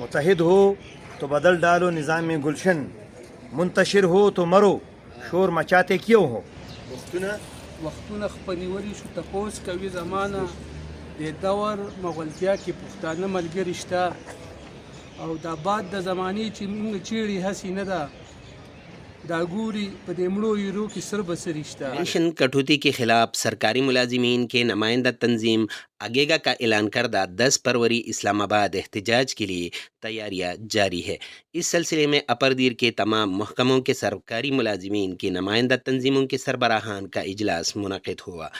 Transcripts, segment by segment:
متحد हो तो बदल डालो निज़ाम में गुलशन, मुंतशिर हो तो मरो, शोर मचाते क्यों हो. وختونه خپلولي شو تپوس کوي زمانه د دور مغولتیا کې پښتانه ملګري شته او د بعد د زمانې چې موږ چیرې هسې نه ده دا ګوري په دې مړو یورو کې سر بسري شته. पेंशन कटौती के खिलाफ सरकारी मुलाजिमीन के नुमाइंदा तंजीम आगेगा का ऐलान करदा 10 फरवरी इस्लामाबाद एहतजाज के लिए तैयारियां जारी है. इस सिलसिले में अपर दीर के तमाम महकमों के सरकारी मुलाजिमीन की नुमाइंदा तंजीमों के सरबराहान का इजलास मुनक़िद हुआ,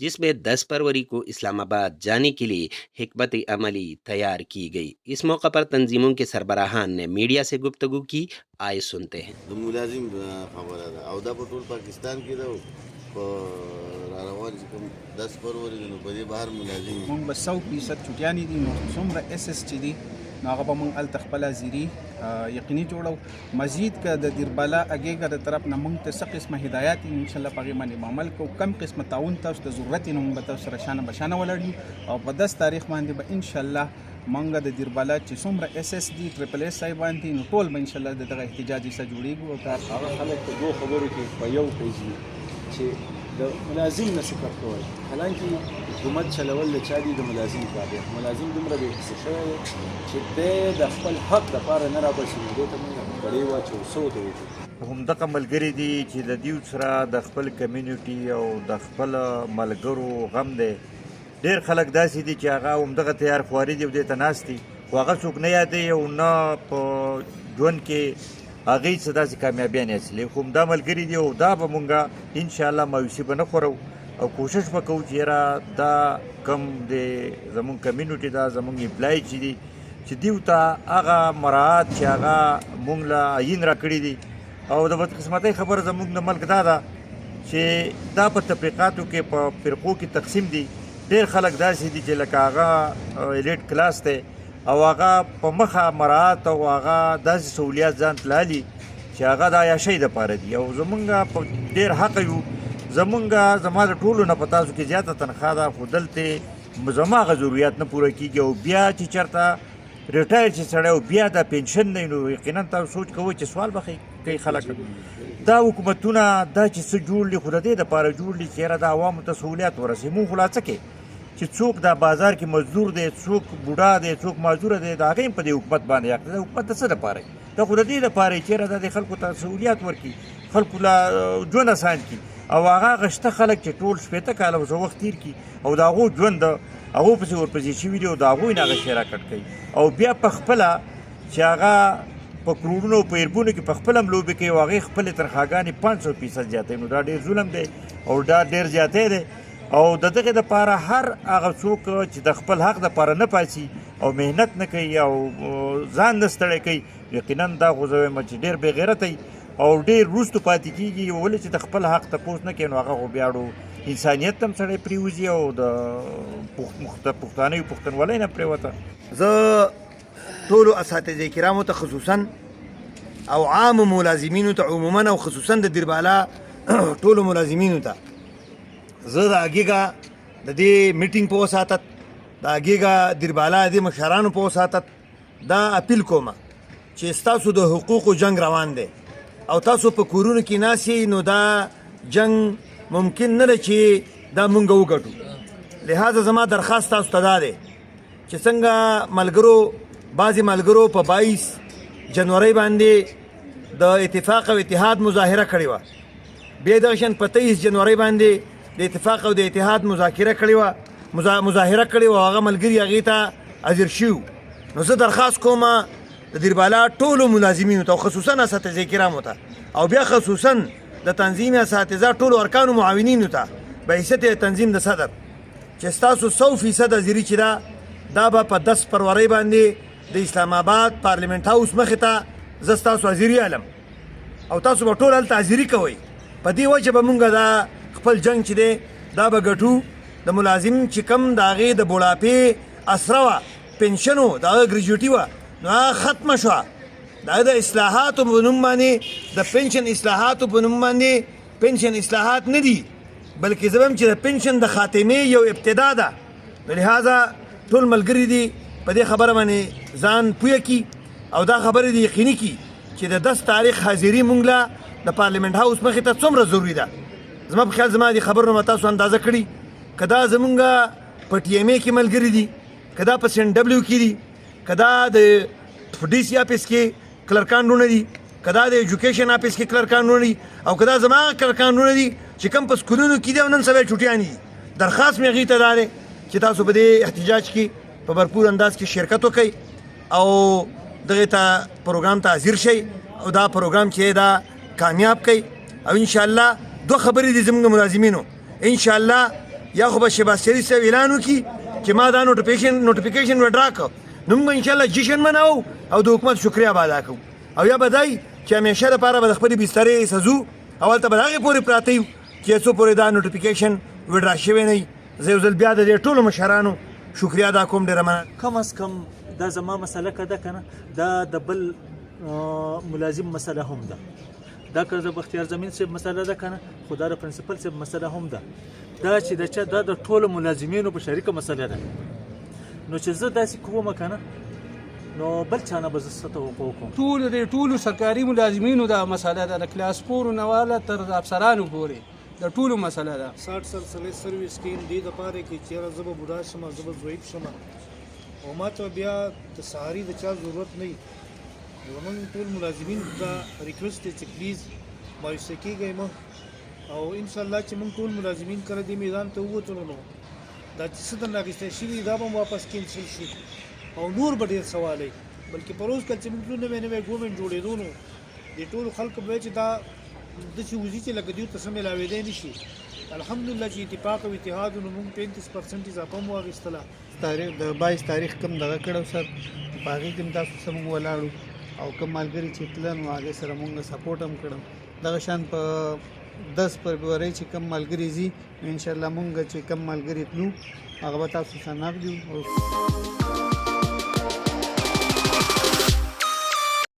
जिसमें 10 फरवरी को इस्लामाबाद जाने के लिए हिकमत अमली तैयार की गई. इस मौका पर तंजीमों के सरबराहान ने मीडिया से गुफ्तगू की. आए सुनते हैं. मुलाजिम खबर है औदा पटोल पाकिस्तान की दो روان چې کوم 10 فروری نو په دې بهر ملازم مونږ به 100% چټیانی دي. نو څومره اس اس چې دي نو هغه به مونږ ال تخپل زیری یقیني جوړو. مزید که د دیربالا اگېګه د طرف نه مونږ ته څه قسمه هدایات ان شاء الله په باندې عمل کو. کم قسمه تعاون تاسو ته ضرورت نو مونږ به تاسو سره شانه بشانه ولرو او په 10 تاریخ باندې به ان شاء الله مونږ د دیربالا چې څومره اس اس دي ټریپل اس صاحبان دي نو ټول به ان شاء الله دغه احتجاجي سره جوړیږي. او کار هغه خلک په دوه خبرو کې په یو پیږي چې د ملازم نه شکر کول، حالانکه حکومت چلول د چا دي د ملازم تابع. ملازم دومره بې حسه شوی چې د خپل حق دپاره نه رابرسي. دې ته موږ بړې واچو څه ورته وکړو. همدغه ملګري دي چې د دیو سره د خپل کمیونټي او د خپل ملګرو غم دی. ډېر خلک داسې دي چې هغه همدغه تیار خواري دي او دې ته ناست دي، خو هغه څوک نه یادوي او نه په ژوند کې هغې څه داسې کامیابیانې حاصلوي. خو همدا ملګري دي او دا به مونږ انشاءالله مایوسي به نه خورو او کوشش به کوو چې یاره دا کم د زمونږ کمیونټي دا زمونږ امپلای چې دي چې دیو ته هغه مراعات چې هغه مونږ له عین راکړي دي. او د بدقسمتۍ خبره زمونږ د ملک دا ده چې دا په تفریقاتو کې په فرقو کې تقسیم دي. ډېر خلک داسې دي چې لکه هغه ایلیټ کلاس دی او هغه په مخه مراعات او هغه داسې سهولیات ځان تلالي چې هغه د عیاشۍ دپاره دي. او زمونږ په ډېر حق یو، زما د ټولو نه په تاسو کې زیاته تنخواه ده، خو دلته زما هغه ضروریات نه پوره کېږي. او بیا چې چېرته ریټایر چې سړی او بیا دا پنشن دی نو یقینا تاسو سوچ کوئ چې سوال به کوي خلک دا حکومتونه دا چې څه جوړ دي خو د دې دپاره جوړ دي چې یاره د عوامو ته سهولیات ورسوي. مونږ خو لا څه کوي چې څوک دا بازار کې مزدور دی، څوک بوډا دی، څوک معذوره دی، د هغې هم په دې حکومت باندې حق دی. د حکومت د څه دپاره دا خو د دې دپاره چې یاره دا د خلکو ته سهولیات ورکړي، خلکو له ژوند اسان کړي. او هغه هغه شته خلک چې ټول 15 کاله ورڅه وخت تېر کړي او د هغو ژوند هغو پسې ورپسې شوي دي او د هغوی نه هغه شی راکټ کوي. او بیا په خپله چې هغه په کروڑونو په اربونو کې په خپله هم لوبې کوي او هغې خپلې تنخواګانې 500% زیاتوي. نو دا ډېر ظلم دی او دا ډېر زیاتی دی. او د دغې دپاره هر هغه څوک چې د خپل حق دپاره نه پاسي او محنت نه کوي او ځان نه ستړی کوي، یقینا دا خو زه وایم چې ډېر بې غیرتی او ډېر وروستو پاتې کېږي. ولې چې د خپل حق تپوس نه کوي نو هغه خو بیا انسانیت ته هم سړی پرېوځي او د پښتانیو پښتونولۍ نه پرېوته. زه ټولو اساتذه کرامو ته خصوصا او عام ملازمینو ته عموما او خصوصا د دیربالا ټولو ملازمینو ته زه د اګېګا د دې میټینګ په وساتت د اګېګا دیربالا د مشرانو په وساتت دا اپیل کوم چې ستاسو د حقوقو جنگ روان دی او تاسو په کورونو کې ناسئ نو دا جنگ ممکن نه ده چې دا مونږ وګټو. لہذا زما درخواست تاسو ته دا دی چې څنګه بعضې ملګرو په 22 جنورۍ باندې د اتفاق او اتحاد مظاهره کړې وه، بیا دغه شان په 23 جنورۍ باندې د اتفاق او د اتحاد مظاهره کړې وه او هغه ملګري هغې ته حاضر شوي. نو زه درخواست کوم د دیربالا ټولو ملازمینو ته او خصوصا اساتذه کرامو ته او بیا خصوصا د تنظیم اساتذه ټولو ارکانو معاونینو ته به حیثیت تنظیم د صدر چې ستاسو 100% حاضري چې دا به په 10 فروری باندې د اسلام آباد پارلیمنت هاوس مخې ته زه ستاسو حاضري علم او تاسو به ټول هلته حاضري کوئ. په دې وجه به مونږ دا خپل جنګ چې دی دا به ګټو. د ملازم چې کم د هغې د بوډاپې اسره وه، پنشن و، د هغه ګریجویټي وه، نو هغه ختمه شوه. د هغه د اصلاحاتو په نوم باندې د پنشن اصلاحاتو په نوم باندې پنشن اصلاحات نه دي، بلکې زه وایم چې د پنشن د خاتمې یو ابتدا ده. لہذا ټول ملګري دي په دې خبره باندې ځان پوه کړي او دا خبرې دې یقیني کړي چې د 10 تاریخ حاضري مونږ له د پارلیمنت هاوس مخې ته څومره ضروري ده. زما په خیال زما د خبرو نه تاسو اندازه کړي که دا زمونږ په ټي ایم اے کې ملګري دي، که دا په سي ان ډبلیو کې دي، که دا د ډي سي آفیس کې کلرکانونه دي، که دا د ایجوکیشن آفیس کې کلرکانونه دي، او که دا زما کلرکانونه دي چې کوم په سکولونو کې دي او نن سبا چوټیانې دي. درخواست مې هغوی ته دا دی چې تاسو په دې احتجاج کې په بھرپور انداز کې شرکت وکړئ او دغه ته پروګرام ته حاضر شئ او دا پروګرام چې دا کامیاب کړئ. او انشاءالله دوه خبرې دي زموږ ملازمینو، انشاءالله یا خو به شهباز شریف صاحب اعلان وکړي چې ما دا نوټیفیکیشن وډرا کړ، نو موږ انشاءالله جشن مناو او د حکومت شکریا به ادا کوو، او یا به دی چې همیشه دپاره به د خپلې بسترې سزو او هلته به د هغې پورې پراته یو چې څو پورې دا نوټیفیکیشن وډرا شوی نه وي. زه یو ځل بیا د دې ټولو مشرانو شکریا ادا کوم، ډېره مننه. کم از کم دا زما مسله که ده که نه، دا د بل ملازم مسله هم ده، دا که د بختیار زمین صاحب مسله ده که نه، خو دا د پرنسپل صاحب مسله هم ده، دا چې د چا دا د ټولو ملازمینو په شریکه مسله ده. نو چې زه داسې کوم که نه، نو بل چا نه به زه څه توقع وکړم. ټولو سرکاري ملازمینو دا مسله ده، د کلاس فور نه واله تر افسرانو پورې د ټولو مسله ده. 60 سال سرویس سکیم دې دپاره کې چېرې زه به بوډا شم، زه به ضعیف شم او ما ته بیا د سهاري د چا ضرورت نه وي. زموږ ټول ملازمین ته ریکویسټ دی چې پلیز مایوسه کېږئ مه، او انشاءالله چې موږ ټول ملازمین کله دې میدان ته ووتلو نو دا چې څه درنه اخیستی شوي دا به واپس کینسل شي او نور به ډېر سوالئ. بلکې په روز کله چې موږ ټول نوی ګورمنټ جوړېدو نو د ټولو خلکو به چې دا داسې وځي چې لکه دوی ته څه میلاوېدی نه شي. الحمدلله چې اتفاق او اتحاد نو موږ 35% اضافه مو واخیستله. تاریخ د 22 تاریخ کم دغه کړو سر په هغې کې هم تاسو سره موږ ولاړو او کوم ملګري چې تلل نو هغې سره موږ سپورټ هم کړو. دغه شان په 10 فبرورۍ چې کم ملګري ځي انشاءالله موږ چې کم ملګري تلو هغه به تاسو سره نغدو.